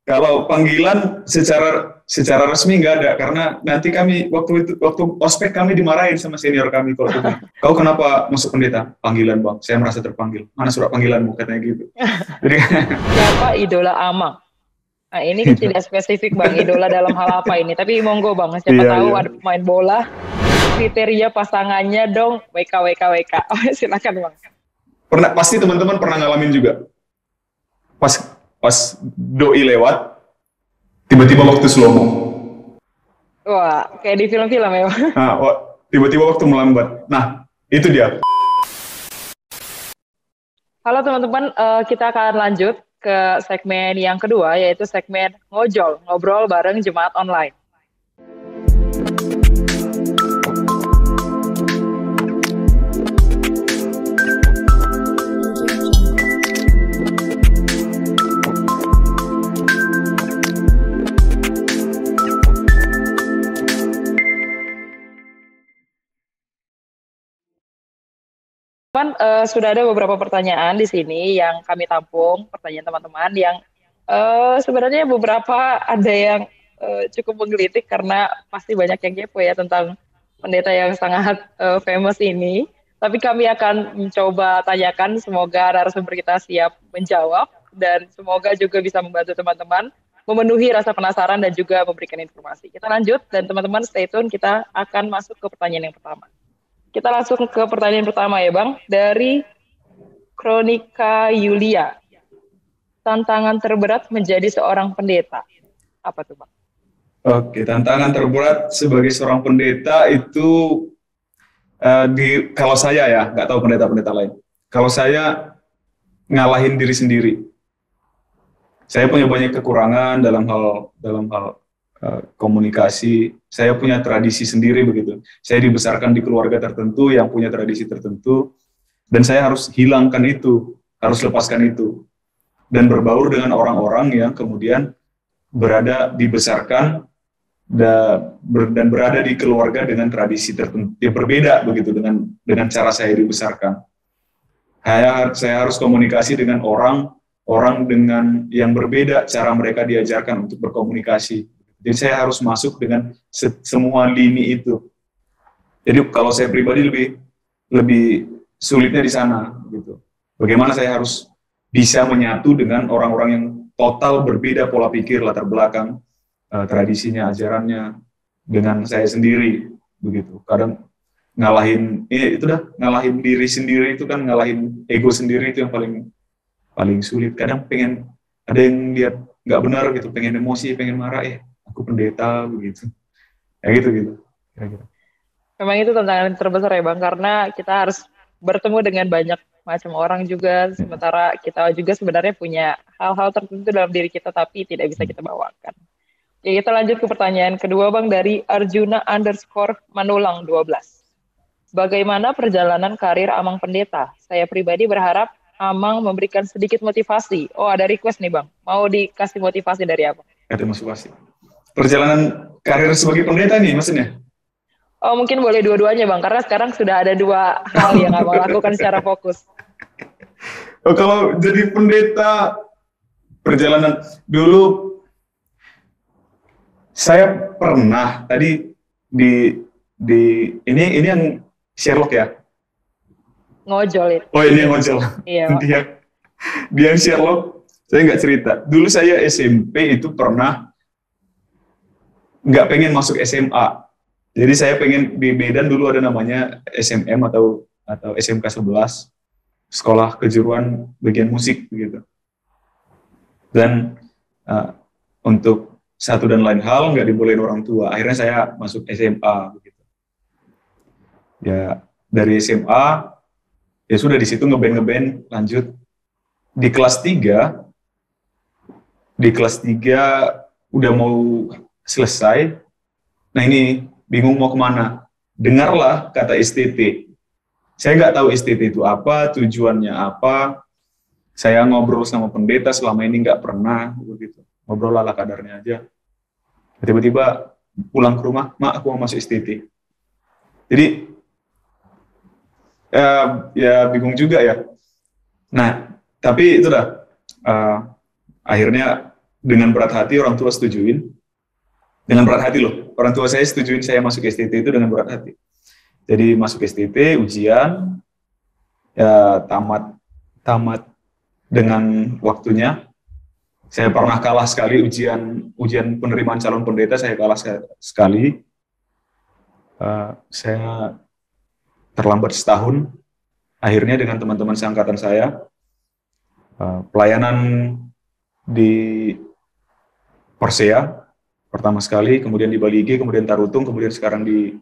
Kalau panggilan secara resmi nggak ada, karena nanti kami waktu ospek kami dimarahin sama senior kami kalau itu. Kau kenapa masuk pendeta? Panggilan bang, saya merasa terpanggil. Mana surat panggilanmu katanya gitu. Jadi Siapa idola Amang? Nah, ini tidak spesifik Bang, idola dalam hal apa ini. Tapi monggo Bang, siapa iya tahu iya. ada pemain bola, kriteria pasangannya dong, WK, WK, WK. Oh, silakan Bang. Pernah pasti teman-teman pernah ngalamin juga. Pas pas doi lewat, tiba-tiba waktu slow mo. Wah, kayak di film-film ya Bang. Nah, tiba-tiba waktu melambat. Nah, itu dia. Halo teman-teman, kita akan lanjut ke segmen yang kedua, yaitu segmen ngojol, ngobrol bareng jemaat online. Sudah ada beberapa pertanyaan di sini yang kami tampung, pertanyaan teman-teman yang sebenarnya beberapa ada yang cukup menggelitik karena pasti banyak yang kepo ya tentang pendeta yang sangat famous ini. Tapi kami akan mencoba tanyakan, semoga narasumber kita siap menjawab dan semoga juga bisa membantu teman-teman memenuhi rasa penasaran dan juga memberikan informasi. Kita lanjut dan teman-teman stay tune, kita akan masuk ke pertanyaan yang pertama. Kita langsung ke pertanyaan pertama ya Bang, dari Kronika Yulia. Tantangan terberat menjadi seorang pendeta. Apa tuh Bang? Oke, tantangan terberat sebagai seorang pendeta itu kalau saya ya, nggak tahu pendeta-pendeta lain. Kalau saya ngalahin diri sendiri. Saya punya banyak kekurangan dalam hal komunikasi. Saya punya tradisi sendiri begitu. Saya dibesarkan di keluarga tertentu yang punya tradisi tertentu, dan saya harus hilangkan itu, harus lepaskan itu, dan berbaur dengan orang-orang yang kemudian dibesarkan dan berada di keluarga dengan tradisi tertentu yang berbeda begitu dengan cara saya dibesarkan. Saya harus komunikasi dengan orang dengan yang berbeda cara mereka diajarkan untuk berkomunikasi. Jadi saya harus masuk dengan semua lini itu. Jadi kalau saya pribadi lebih sulitnya di sana gitu. Bagaimana saya harus bisa menyatu dengan orang-orang yang total berbeda pola pikir, latar belakang, tradisinya, ajarannya dengan saya sendiri begitu. Kadang ngalahin diri sendiri itu kan, ngalahin ego sendiri itu yang paling sulit. Kadang pengen ada yang lihat nggak benar gitu, pengen emosi, pengen marah, aku pendeta begitu, ya gitu kira-kira. Memang itu tantangan terbesar ya Bang, karena kita harus bertemu dengan banyak macam orang juga, sementara kita juga sebenarnya punya hal-hal tertentu dalam diri kita tapi tidak bisa kita bawakan. Ya, kita lanjut ke pertanyaan kedua Bang, dari Arjuna_Manulang 12. Bagaimana perjalanan karir Amang Pendeta? Saya pribadi berharap Amang memberikan sedikit motivasi. Oh, ada request nih Bang, mau dikasih motivasi dari apa? Ada motivasi. Perjalanan karir sebagai pendeta nih maksudnya? Oh, mungkin boleh dua-duanya Bang, karena sekarang sudah ada dua hal yang Abang lakukan secara fokus. Oh, kalau jadi pendeta, perjalanan dulu saya pernah tadi ini yang Sherlock ya? Ngojol itu. Oh, ini yang ngojol. Iya. Dia yang Sherlock, saya nggak cerita. Dulu saya SMP itu pernah nggak pengen masuk SMA. Jadi saya pengen di Medan dulu ada namanya SMM atau SMK 11, sekolah kejuruan bagian musik begitu. Dan untuk satu dan lain hal nggak dibolehin orang tua. Akhirnya saya masuk SMA begitu. Ya dari SMA ya sudah di situ ngeband lanjut di kelas 3 udah mau selesai. Nah ini bingung mau kemana. Dengarlah kata STT. Saya nggak tahu STT itu apa, tujuannya apa. Saya ngobrol sama pendeta selama ini nggak pernah begitu. Ngobrol ala kadarnya aja. Tiba-tiba pulang ke rumah, Mak, aku mau masuk STT. Jadi ya bingung juga ya. Nah, tapi itu dah. Akhirnya dengan berat hati orang tua setujuin, dengan berat hati loh, orang tua saya setujuin saya masuk STT itu dengan berat hati. Jadi masuk STT, ujian, ya tamat dengan waktunya. Saya pernah kalah sekali ujian penerimaan calon pendeta, saya kalah sekali. Saya terlambat setahun. Akhirnya dengan teman-teman seangkatan saya, pelayanan di Persea pertama sekali, kemudian di Bali G, kemudian Tarutung, kemudian sekarang di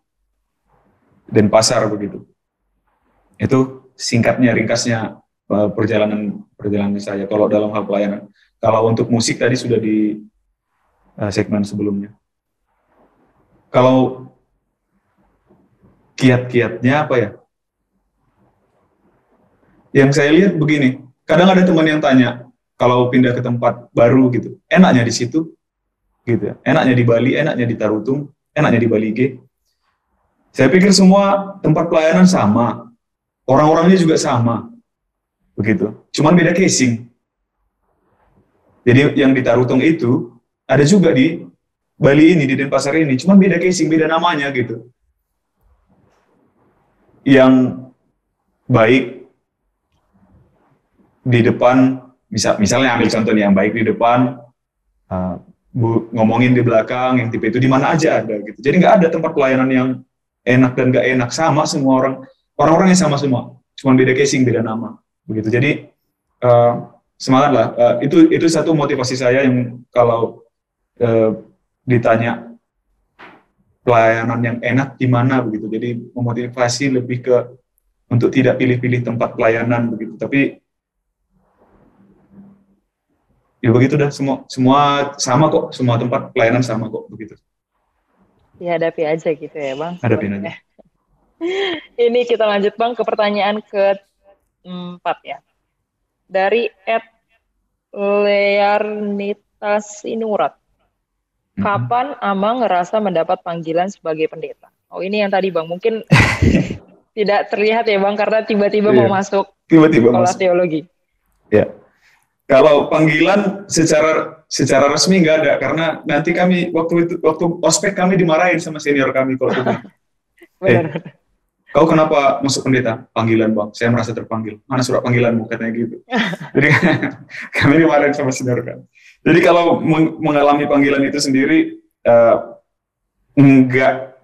Denpasar begitu. Itu singkatnya, ringkasnya perjalanan saya kalau dalam hal pelayanan. Kalau untuk musik tadi sudah di segmen sebelumnya. Kalau kiat-kiatnya apa ya? Yang saya lihat begini, kadang ada teman yang tanya, kalau pindah ke tempat baru gitu, enaknya di situ, gitu ya. Enaknya di Bali, enaknya di Tarutung, enaknya di Bali G. Saya pikir semua tempat pelayanan sama, orang-orangnya juga sama, begitu. Cuman beda casing. Jadi yang di Tarutung itu ada juga di Bali ini, di Denpasar ini, cuman beda casing, beda namanya gitu. Yang baik di depan, misalnya ambil contohnya, yang baik di depan, ngomongin di belakang, yang tipe itu di mana aja ada gitu. Jadi nggak ada tempat pelayanan yang enak dan nggak enak, sama semua orang-orang yang sama semua, cuman beda casing, beda nama, begitu. Jadi semangat lah. Itu satu motivasi saya yang kalau ditanya pelayanan yang enak di mana begitu. Jadi memotivasi lebih ke untuk tidak pilih-pilih tempat pelayanan begitu. Tapi ya begitu dah, semua sama kok, semua tempat pelayanan sama kok begitu. Dihadapi aja gitu ya Bang. Hadapin aja. Ini kita lanjut Bang ke pertanyaan keempat ya. Dari Learnitas Sinurat. Kapan Amang ngerasa mendapat panggilan sebagai pendeta? Oh ini yang tadi Bang, mungkin tidak terlihat ya Bang, karena tiba-tiba mau masuk sekolah teologi. Ya, kalau panggilan secara resmi nggak ada, karena nanti kami waktu ospek kami dimarahin sama senior kami kalau itu. Kau kenapa masuk pendeta? Panggilan Bang, saya merasa terpanggil. Mana surat panggilanmu? Katanya gitu. Jadi kami dimarahin sama senior kami. Jadi kalau mengalami panggilan itu sendiri, enggak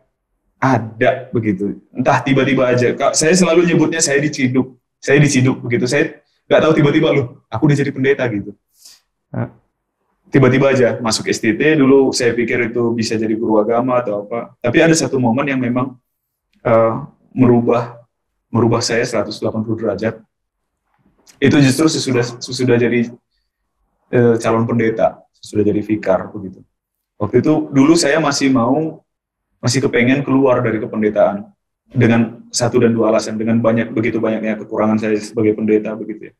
ada begitu. Entah tiba-tiba aja. Saya selalu nyebutnya saya diciduk begitu. Saya nggak tahu tiba-tiba loh, aku udah jadi pendeta gitu. Tiba-tiba aja masuk STT, dulu saya pikir itu bisa jadi guru agama atau apa. Tapi ada satu momen yang memang merubah saya 180 derajat. Itu justru sesudah jadi calon pendeta, sudah jadi vikar begitu. Waktu itu dulu saya masih kepengen keluar dari kependetaan dengan satu dan dua alasan, dengan begitu banyaknya kekurangan saya sebagai pendeta begitu ya.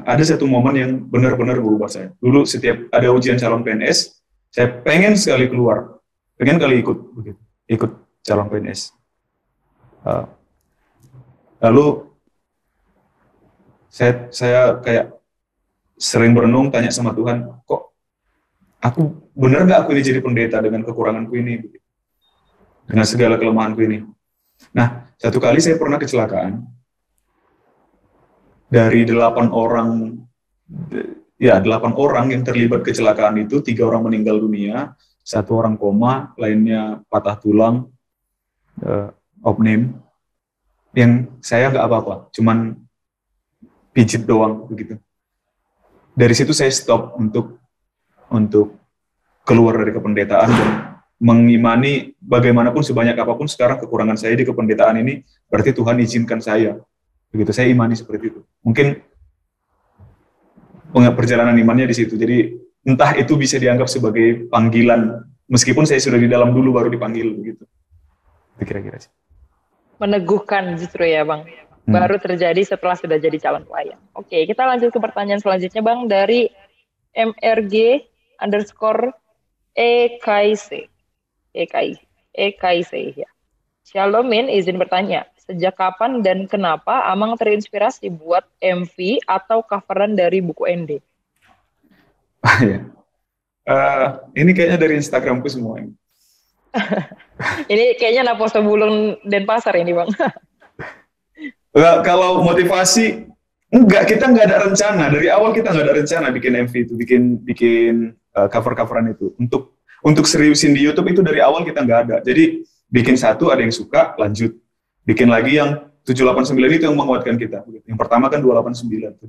Ada satu momen yang benar-benar berubah saya. Dulu setiap ada ujian calon PNS, saya pengen sekali keluar, pengen kali ikut calon PNS. Lalu saya kayak sering berenung, tanya sama Tuhan, kok aku benar nggak aku ini jadi pendeta dengan kekuranganku ini, dengan segala kelemahanku ini. Nah, satu kali saya pernah kecelakaan. Dari 8 orang yang terlibat kecelakaan itu, 3 orang meninggal dunia, 1 orang koma, lainnya patah tulang, opname. Yang saya nggak apa-apa, cuman pijit doang begitu. Dari situ saya stop untuk keluar dari kependetaan dan mengimani bagaimanapun sebanyak apapun sekarang kekurangan saya di kependetaan ini, berarti Tuhan izinkan saya. Begitu, saya imani seperti itu. Mungkin perjalanan imannya di situ. Jadi entah itu bisa dianggap sebagai panggilan, meskipun saya sudah di dalam dulu baru dipanggil begitu. Kira-kira sih. Meneguhkan justru ya Bang. Baru terjadi setelah sudah jadi calon pelayan. Oke, kita lanjut ke pertanyaan selanjutnya Bang, dari MRG_EKIC ya. Shalom izin bertanya, sejak kapan dan kenapa Amang terinspirasi buat MV atau coveran dari buku ND? Ya. Ini kayaknya dari Instagramku semua ini. Ini kayaknya Napo Sebulun Denpasar ini Bang. Kalau motivasi, kita nggak ada rencana. Dari awal kita nggak ada rencana bikin MV itu, bikin cover-coveran itu. Untuk seriusin di YouTube itu dari awal kita nggak ada. Jadi bikin satu, ada yang suka, lanjut. Bikin lagi yang 789 itu yang menguatkan kita. Yang pertama kan 289,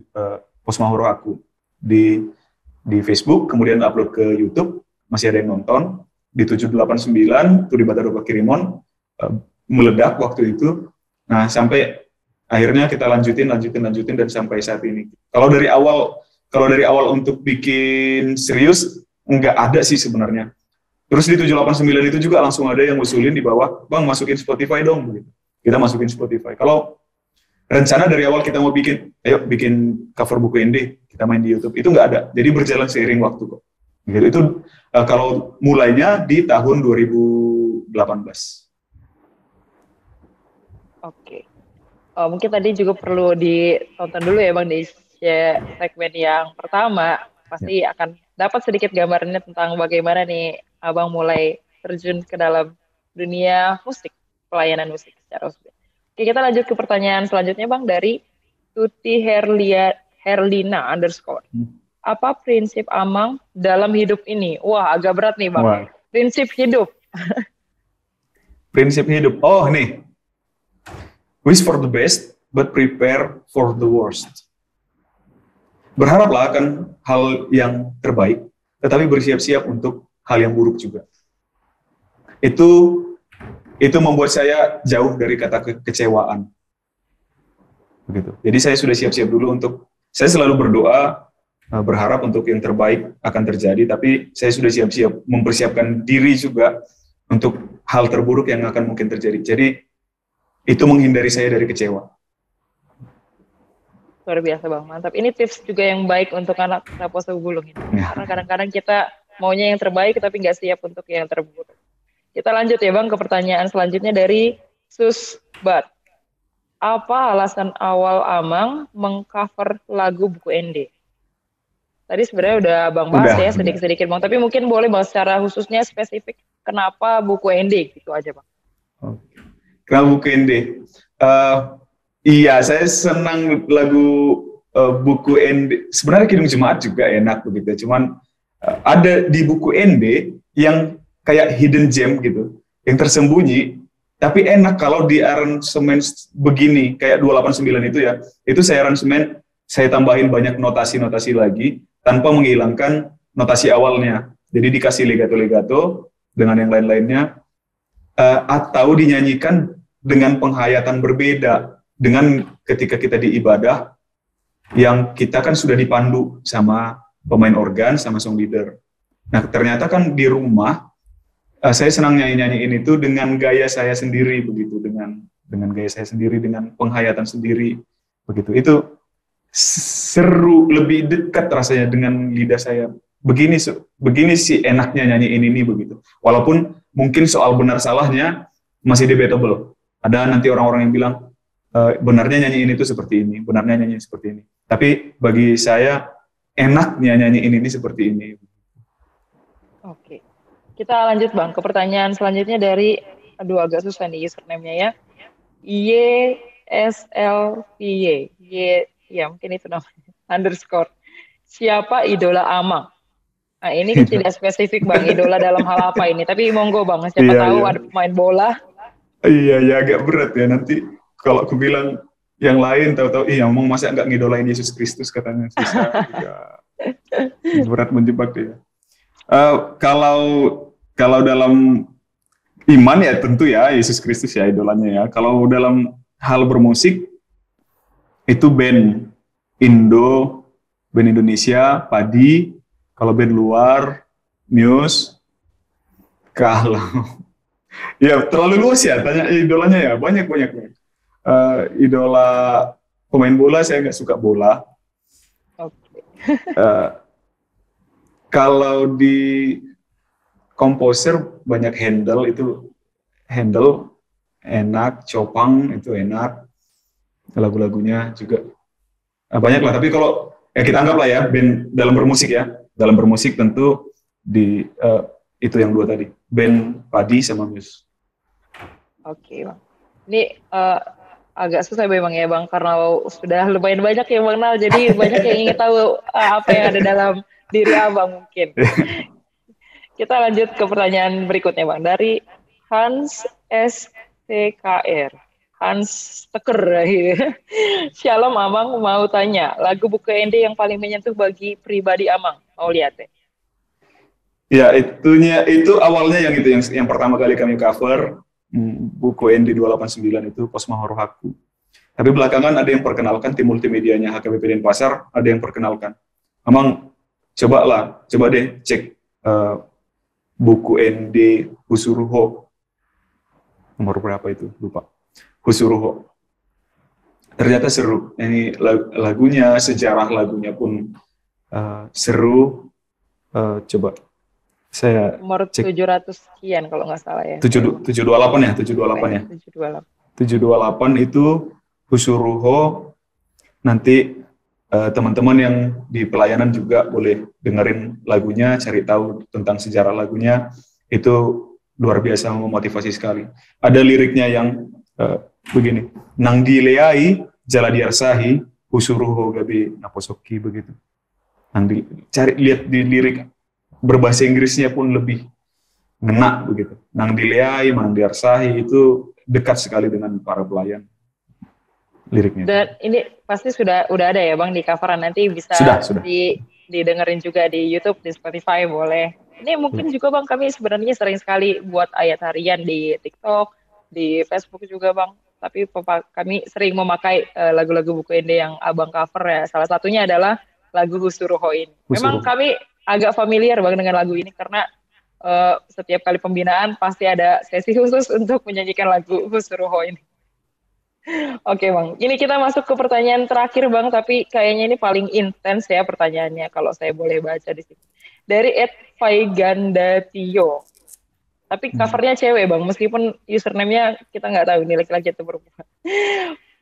Pos Mahoro Aku. Di Facebook, kemudian upload ke YouTube, masih ada yang nonton. Di 789, itu di Batadoba Kirimon, meledak waktu itu. Nah, sampai akhirnya kita lanjutin dan sampai saat ini. Kalau dari awal untuk bikin serius, nggak ada sih sebenarnya. Terus di 789 itu juga langsung ada yang ngusulin di bawah, Bang masukin Spotify dong. Begitu. Kita masukin Spotify. Kalau rencana dari awal kita mau bikin cover buku ND, kita main di YouTube, itu nggak ada. Jadi berjalan seiring waktu kok. Gitu. Itu kalau mulainya di tahun 2018. Oke. Mungkin tadi juga perlu ditonton dulu ya Bang di segmen yang pertama. Pasti akan dapat sedikit gambarannya tentang bagaimana nih Abang mulai terjun ke dalam dunia musik, pelayanan musik secara khusus. Oke, kita lanjut ke pertanyaan selanjutnya Bang dari Tuti Herlina _ Apa prinsip Amang dalam hidup ini? Wah, agak berat nih Bang. Wah. Prinsip hidup. Prinsip hidup. Oh, nih. Wish for the best, but prepare for the worst. Berharaplah akan hal yang terbaik, tetapi bersiap-siap untuk hal yang buruk juga. Itu membuat saya jauh dari kata kekecewaan. Begitu. Jadi saya sudah siap-siap dulu saya selalu berdoa, berharap untuk yang terbaik akan terjadi, tapi saya sudah siap-siap mempersiapkan diri juga untuk hal terburuk yang akan mungkin terjadi. Jadi itu menghindari saya dari kecewa. Luar biasa Bang, mantap. Ini tips juga yang baik untuk anak Napo Sebulun ini. Ya. Karena kadang-kadang kita maunya yang terbaik tapi nggak siap untuk yang terburuk. Kita lanjut ya Bang ke pertanyaan selanjutnya dari Susbat. Apa alasan awal Amang mengcover lagu buku ND? Tadi sebenarnya udah Bang bahas ya sedikit-sedikit Bang, tapi mungkin boleh Bang secara khususnya spesifik kenapa buku ND gitu aja Bang. Kenapa buku ND? Iya, saya senang lagu buku ND. Sebenarnya Kidung Jemaat juga enak begitu. Cuman ada di buku ND yang kayak hidden gem gitu, yang tersembunyi, tapi enak kalau di aransemen begini, kayak 289 itu ya. Itu saya aransemen, saya tambahin banyak notasi-notasi lagi, tanpa menghilangkan notasi awalnya. Jadi dikasih legato-legato dengan yang lain-lainnya, atau dinyanyikan dengan penghayatan berbeda, dengan ketika kita di ibadah, yang kita kan sudah dipandu sama pemain organ, sama song leader. Nah ternyata kan di rumah, saya senang nyanyi-nyanyiin itu dengan gaya saya sendiri, begitu, dengan gaya saya sendiri, dengan penghayatan sendiri, begitu. Itu seru, lebih dekat rasanya dengan lidah saya. Begini sih enaknya nyanyiin ini, begitu. Walaupun mungkin soal benar salahnya masih debatable. Ada nanti orang-orang yang bilang, benarnya nyanyiin itu seperti ini, benarnya nyanyiin seperti ini. Tapi bagi saya, enaknya nyanyiin ini seperti ini. Oke. Kita lanjut Bang ke pertanyaan selanjutnya dari, agak susah nih username-nya ya. YSLPY. Ya mungkin itu namanya. _ Siapa idola Amang? Nah ini tidak spesifik Bang, idola dalam hal apa ini. Tapi monggo Bang, siapa tahu ada pemain bola. Iya, agak berat ya. Nanti kalau aku bilang yang lain, tahu-tahu, Amang masa nggak ngidolain Yesus Kristus, katanya. Susah. Berat menjebak dia. Kalau dalam iman ya tentu ya Yesus Kristus ya idolanya ya. Kalau dalam hal bermusik itu band Indonesia, Padi. Kalau band luar, Muse. Kalau ya terlalu luas ya tanya idolanya ya, banyak. Idola pemain bola, saya nggak suka bola. Okay. Kalau di komposer banyak Handel enak, Chopin itu enak, lagu-lagunya juga banyak lah. Tapi kalau ya kita anggaplah ya band dalam bermusik ya. Dalam bermusik tentu di itu yang dua tadi, band Padi sama Muse. Oke, Bang. Ini agak susah memang ya, Bang, karena sudah lumayan banyak yang mengenal, jadi banyak yang ingin tahu apa yang ada dalam diri Abang mungkin. Kita lanjut ke pertanyaan berikutnya, Bang. Dari Hans STKR. Hans Teker. Shalom, Abang mau tanya, lagu buku ND yang paling menyentuh bagi pribadi Amang? Mau lihat ya? Ya, itu awalnya yang pertama kali kami cover buku ND 289 itu Kosma Haruhaku. Tapi belakangan ada yang perkenalkan tim multimedianya HKBP Denpasar, ada yang perkenalkan. Amang coba deh cek buku ND Husuruho. Nomor berapa itu? Lupa. Husuruho. Ternyata seru. Ini lagunya, sejarah lagunya pun seru. Coba saya nomor cek. 700 sekian kalau nggak salah ya. 728 ya, 728 ya. 728 itu Husuruho. Nanti teman-teman yang di pelayanan juga boleh dengerin lagunya, cari tahu tentang sejarah lagunya. Itu luar biasa, memotivasi sekali. Ada liriknya yang begini. Nang dileai jala diarsahi Husuruho gabi naposoki, begitu. Lihat di lirik berbahasa Inggrisnya pun lebih ngena begitu. Nang dileai, mang diarsahi, itu dekat sekali dengan para pelayan liriknya. Dan ini pasti udah ada ya, Bang, di coveran, nanti bisa sudah. didengerin juga di YouTube, di Spotify boleh. Ini mungkin juga, Bang, kami sebenarnya sering sekali buat ayat harian di TikTok, di Facebook juga, Bang. Tapi kami sering memakai lagu-lagu buku ND yang Abang cover ya. Salah satunya adalah lagu Husuruho ini. Memang kami agak familiar, Bang, dengan lagu ini karena setiap kali pembinaan pasti ada sesi khusus untuk menyanyikan lagu Husuruho ini. Oke, Bang, ini kita masuk ke pertanyaan terakhir, Bang, tapi kayaknya ini paling intens ya pertanyaannya, kalau saya boleh baca di sini. Dari @Faigandatio. Tapi covernya cewek, Bang, meskipun username-nya kita nggak tahu ini laki-laki atau perempuan.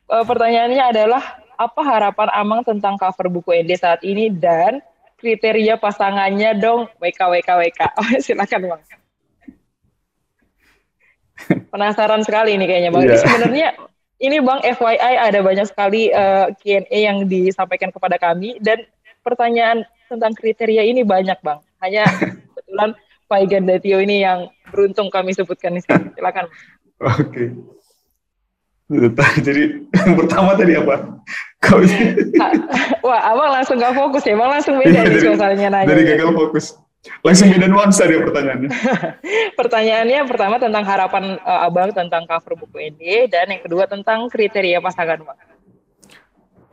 Pertanyaannya adalah, apa harapan Amang tentang cover buku ND saat ini dan kriteria pasangannya dong, WK. Silakan, Bang. Penasaran sekali ini kayaknya, Bang. Ini sebenarnya ini, Bang, FYI ada banyak sekali Q&A yang disampaikan kepada kami, dan pertanyaan tentang kriteria ini banyak, Bang. Hanya kebetulan Faigandatio ini yang beruntung kami sebutkan di sini. Silakan. Oke. Jadi yang pertama tadi apa? Wah, Abang langsung gak fokus ya, Bang, langsung beda nih suasananya nanya. Dari gagal fokus. Langsung beda nuansa dia pertanyaannya. Pertanyaannya pertama tentang harapan Abang tentang cover buku ND, dan yang kedua tentang kriteria pasangan, Bang.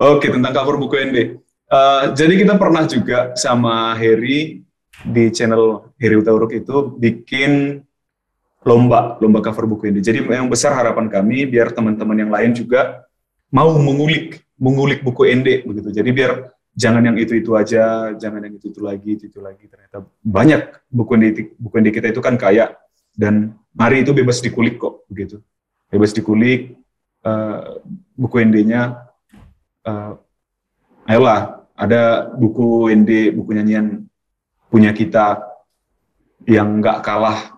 Oke, tentang cover buku ND. Jadi kita pernah juga sama Heri di channel Heri Utauruk itu bikin lomba cover buku ND. Jadi yang besar harapan kami biar teman-teman yang lain juga mau mengulik buku ND begitu. Jadi biar jangan yang itu aja, jangan yang itu lagi. Ternyata banyak buku ND kita itu kan kaya, dan mari itu bebas dikulik kok begitu. Bebas dikulik buku ND-nya. Ayolah, ada buku ND, buku nyanyian punya kita yang nggak kalah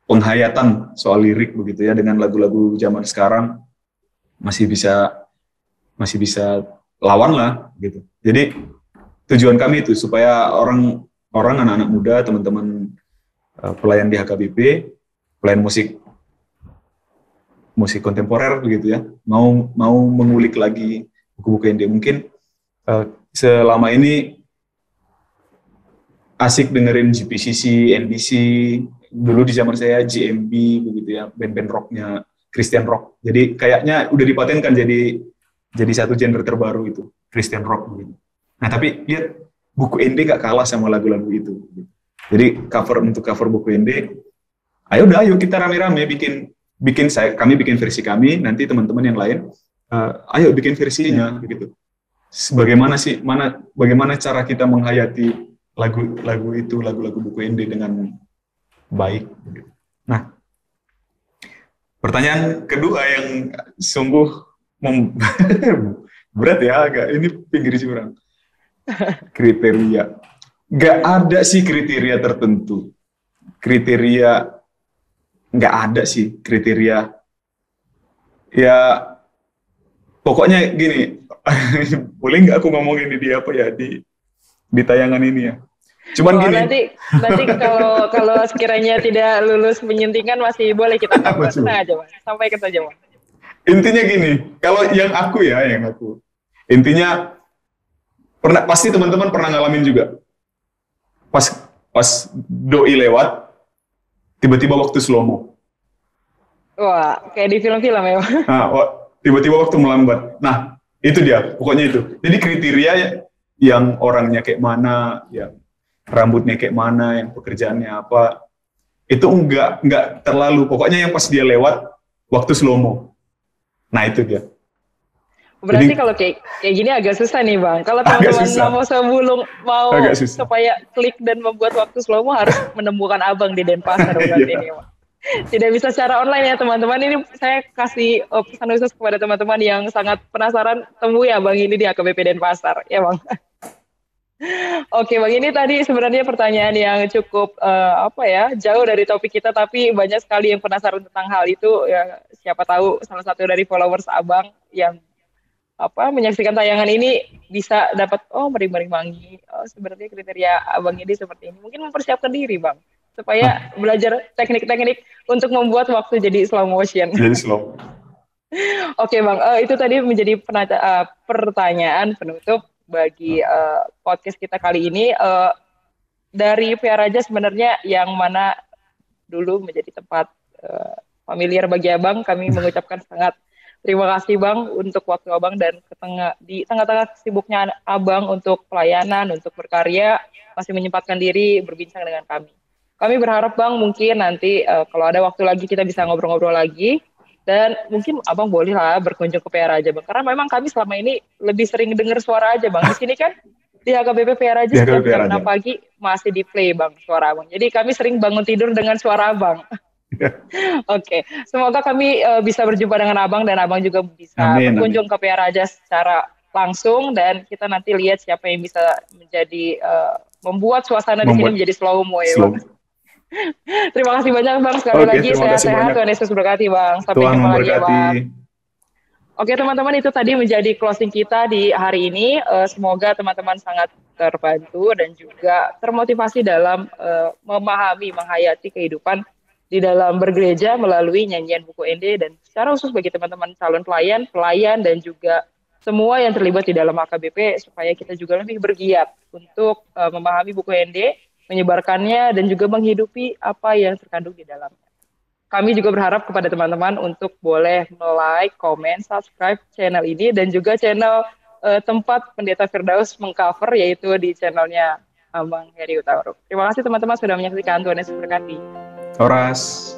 penghayatan soal lirik begitu ya, dengan lagu-lagu zaman sekarang masih bisa lawan lah gitu. Jadi tujuan kami itu supaya orang anak-anak muda, teman-teman pelayan di HKBP, pelayan musik kontemporer begitu ya, mau mengulik lagi buku-buku ND. Mungkin selama ini asik dengerin GPCC, NDC, dulu di zaman saya GMB begitu ya, band-band rocknya Christian rock. Jadi kayaknya udah dipatenkan jadi satu genre terbaru itu, Christian rock begitu. Nah, tapi lihat buku ND gak kalah sama lagu-lagu itu. Jadi untuk cover buku ND, ayo kita rame-rame kami bikin versi kami, nanti teman-teman yang lain ayo bikin versinya begitu. Bagaimana cara kita menghayati lagu-lagu buku ND dengan baik. Nah, pertanyaan kedua yang sungguh Berat ya agak, ini pinggir jurang. Kriteria. Nggak ada sih kriteria tertentu. Kriteria, nggak ada sih kriteria. Ya, pokoknya gini, boleh nggak aku ngomongin di apa ya, di tayangan ini ya. Cuman gini. Nanti kalau sekiranya tidak lulus penyuntingan masih boleh kita cover. Tenang aja, Bang. Sampaikan saja, Bang. Intinya gini, kalau yang aku. Intinya pasti teman-teman pernah ngalamin juga. Pas doi lewat, tiba-tiba waktu slow-mo. Wah, kayak di film-film ya. Nah, tiba-tiba waktu melambat. Nah, itu dia, pokoknya itu. Jadi kriteria yang orangnya kayak mana, yang rambutnya kayak mana, yang pekerjaannya apa, itu enggak terlalu. Pokoknya yang pas dia lewat, waktu slow-mo. Nah, itu dia. Berarti kalau kayak gini agak susah nih, Bang. Kalau teman-teman mau sebelum mau supaya klik dan membuat waktu slow-mo harus menemukan Abang di Denpasar berarti ini, Bang. Tidak bisa secara online ya, teman-teman. Ini saya kasih pesan khusus kepada teman-teman yang sangat penasaran, temui Abang ini di AKBP Denpasar, ya, Bang. Oke, Bang, ini tadi sebenarnya pertanyaan yang cukup jauh dari topik kita, tapi banyak sekali yang penasaran tentang hal itu. Ya, siapa tahu salah satu dari followers Abang yang menyaksikan tayangan ini bisa dapat merimangi sebenarnya kriteria Abang ini seperti ini. Mungkin mempersiapkan diri, Bang, supaya belajar teknik-teknik untuk membuat waktu jadi slow motion. Jadi slow. Oke, Bang, itu tadi menjadi pertanyaan penutup bagi podcast kita kali ini. Dari PA Raja sebenarnya yang mana dulu menjadi tempat familiar bagi Abang, kami mengucapkan sangat terima kasih, Bang, untuk waktu Abang dan di tengah-tengah sibuknya Abang untuk pelayanan, untuk berkarya, masih menyempatkan diri berbincang dengan kami. Kami berharap, Bang, mungkin nanti kalau ada waktu lagi kita bisa ngobrol-ngobrol lagi, dan mungkin Abang bolehlah berkunjung ke PA Raja, Bang, karena memang kami selama ini lebih sering dengar suara aja, Bang. Di sini kan di HKBP PA Raja setiap jam 6 pagi masih di play, Bang, suara Abang. Jadi kami sering bangun tidur dengan suara Abang. Oke, semoga kami bisa berjumpa dengan Abang dan Abang juga bisa berkunjung ke PA Raja secara langsung, dan kita nanti lihat siapa yang bisa menjadi membuat suasana di sini menjadi slow-mo ya, Bang. Terima kasih banyak, Bang, sekali lagi. Sehat-sehat, Tuhan Yesus berkati, Bang. Sampai jumpa lagi ya, Bang. Oke, teman-teman, itu tadi menjadi closing kita di hari ini. Semoga teman-teman sangat terbantu dan juga termotivasi dalam memahami, menghayati kehidupan di dalam bergereja melalui nyanyian buku ND, dan secara khusus bagi teman-teman calon pelayan, dan juga semua yang terlibat di dalam AKBP, supaya kita juga lebih bergiat untuk memahami buku ND, menyebarkannya, dan juga menghidupi apa yang terkandung di dalamnya. Kami juga berharap kepada teman-teman untuk boleh like, komen, subscribe channel ini, dan juga channel tempat Pendeta Firdaus mengcover, yaitu di channelnya Abang Heri Utauruk. Terima kasih teman-teman sudah menyaksikan. Tuhan Yesus berkati. Horas.